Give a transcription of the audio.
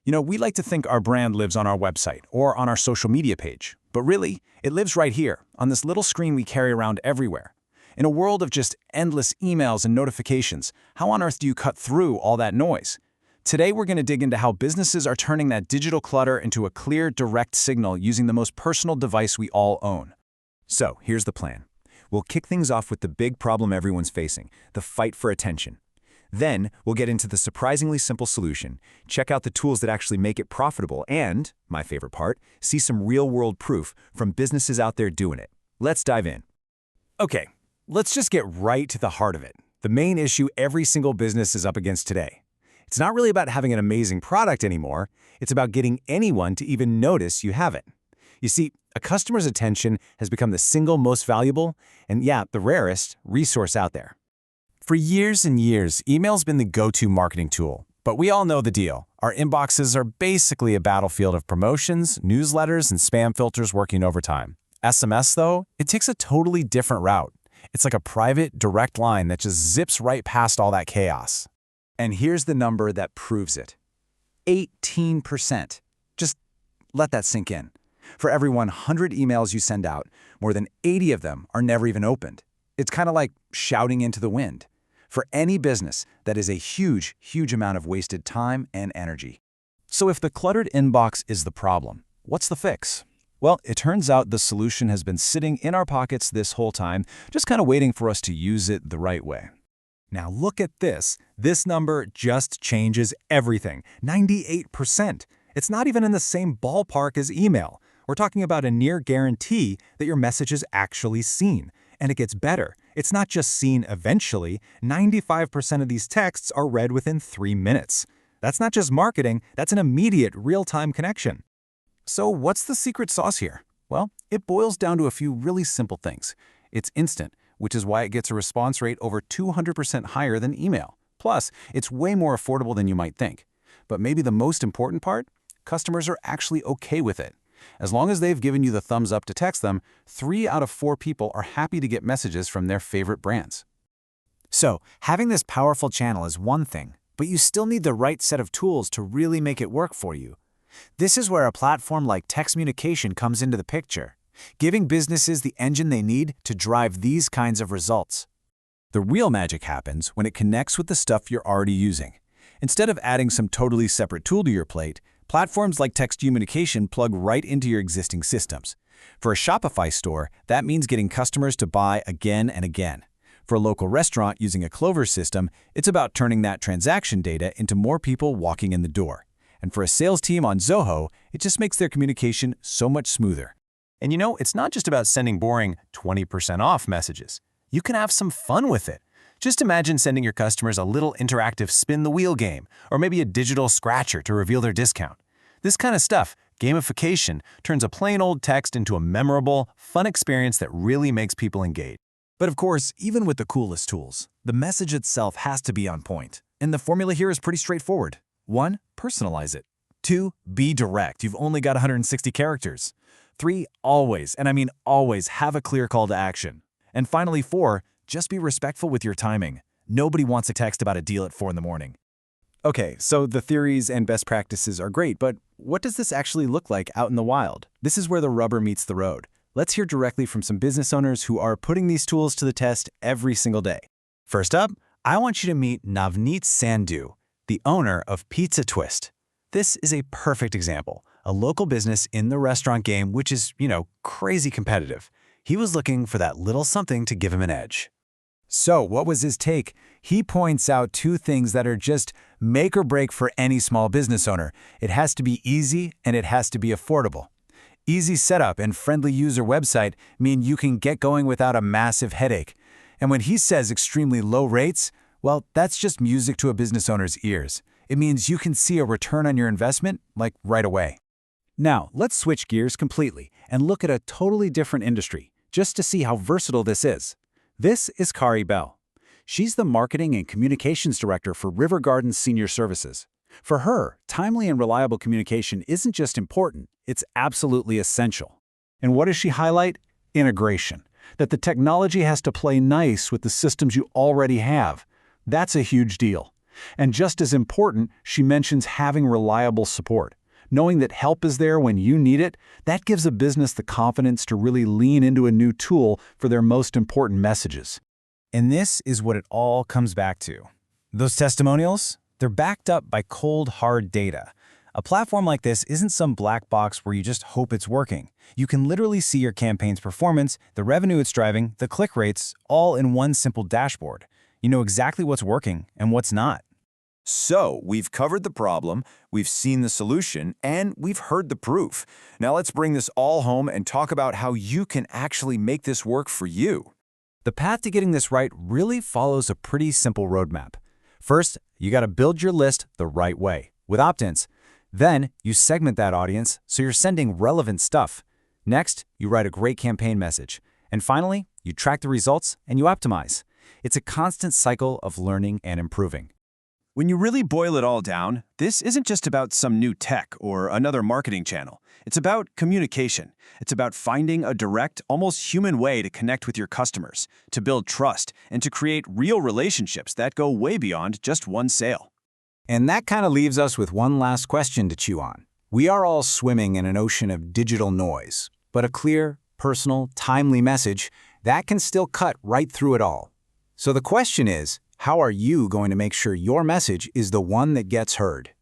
We like to think our brand lives on our website or on our social media page, but really, it lives right here, on this little screen we carry around everywhere. In a world of just endless emails and notifications, how on earth do you cut through all that noise? Today, we're going to dig into how businesses are turning that digital clutter into a clear, direct signal using the most personal device we all own. So, here's the plan. We'll kick things off with the big problem everyone's facing, the fight for attention. Then, we'll get into the surprisingly simple solution, check out the tools that actually make it profitable, and, my favorite part, see some real-world proof from businesses out there doing it. Let's dive in. Okay, let's just get right to the heart of it. The main issue every single business is up against today. It's not really about having an amazing product anymore. It's about getting anyone to even notice you have it. You see, a customer's attention has become the single most valuable, and the rarest, resource out there. For years and years, email's been the go-to marketing tool. But we all know the deal. Our inboxes are basically a battlefield of promotions, newsletters, and spam filters working overtime. SMS, though, it takes a totally different route. It's like a private, direct line that just zips right past all that chaos. And here's the number that proves it. 18%. Just let that sink in. For every 100 emails you send out, more than 80 of them are never even opened. It's kind of like shouting into the wind. For any business, that is a huge, huge amount of wasted time and energy. So if the cluttered inbox is the problem, what's the fix? Well, it turns out the solution has been sitting in our pockets this whole time, just kind of waiting for us to use it the right way. Now look at this. This number just changes everything. 98%. It's not even in the same ballpark as email. We're talking about a near guarantee that your message is actually seen. And it gets better. It's not just seen eventually. 95% of these texts are read within 3 minutes. That's not just marketing, that's an immediate, real-time connection. So what's the secret sauce here? Well, it boils down to a few really simple things. It's instant, which is why it gets a response rate over 200% higher than email. Plus, it's way more affordable than you might think. But maybe the most important part? Customers are actually okay with it. As long as they've given you the thumbs up to text them, 3 out of 4 people are happy to get messages from their favorite brands. So, having this powerful channel is one thing, but you still need the right set of tools to really make it work for you. This is where a platform like Textmunication comes into the picture, giving businesses the engine they need to drive these kinds of results. The real magic happens when it connects with the stuff you're already using. Instead of adding some totally separate tool to your plate, platforms like Textmunication plug right into your existing systems. For a Shopify store, that means getting customers to buy again and again. For a local restaurant using a Clover system, it's about turning that transaction data into more people walking in the door. And for a sales team on Zoho, it just makes their communication so much smoother. And it's not just about sending boring 20% off messages. You can have some fun with it. Just imagine sending your customers a little interactive spin the wheel game, or maybe a digital scratcher to reveal their discount. This kind of stuff, gamification, turns a plain old text into a memorable, fun experience that really makes people engage. But of course, even with the coolest tools, the message itself has to be on point. And the formula here is pretty straightforward. 1. Personalize it. 2. Be direct. You've only got 160 characters. 3. Always, and I mean always, have a clear call to action. And finally, 4. Just be respectful with your timing. Nobody wants a text about a deal at 4 in the morning. Okay, so the theories and best practices are great, but what does this actually look like out in the wild? This is where the rubber meets the road. Let's hear directly from some business owners who are putting these tools to the test every single day. First up, I want you to meet Navneet Sandhu, the owner of Pizza Twist. This is a perfect example, a local business in the restaurant game which is, crazy competitive. He was looking for that little something to give him an edge. So what was his take? He points out 2 things that are just make or break for any small business owner. It has to be easy and it has to be affordable. Easy setup and friendly user website mean you can get going without a massive headache. And when he says extremely low rates, well, that's just music to a business owner's ears. It means you can see a return on your investment, like right away. Now, let's switch gears completely and look at a totally different industry, just to see how versatile this is. This is Kari Bell. She's the Marketing and Communications Director for River Gardens Senior Services. For her, timely and reliable communication isn't just important, it's absolutely essential. And what does she highlight? Integration. That the technology has to play nice with the systems you already have. That's a huge deal. And just as important, she mentions having reliable support. Knowing that help is there when you need it, that gives a business the confidence to really lean into a new tool for their most important messages. And this is what it all comes back to. Those testimonials, they're backed up by cold, hard data. A platform like this isn't some black box where you just hope it's working. You can literally see your campaign's performance, the revenue it's driving, the click rates, all in one simple dashboard. You know exactly what's working and what's not. So, we've covered the problem, we've seen the solution, and we've heard the proof. Now let's bring this all home and talk about how you can actually make this work for you. The path to getting this right really follows a pretty simple roadmap. First, you got to build your list the right way, with opt-ins. Then, you segment that audience so you're sending relevant stuff. Next, you write a great campaign message. And finally, you track the results and you optimize. It's a constant cycle of learning and improving. When you really boil it all down, this isn't just about some new tech or another marketing channel. It's about communication. It's about finding a direct, almost human way to connect with your customers, to build trust, and to create real relationships that go way beyond just one sale. And that kind of leaves us with one last question to chew on. We are all swimming in an ocean of digital noise, but a clear, personal, timely message, that can still cut right through it all. So the question is, how are you going to make sure your message is the one that gets heard?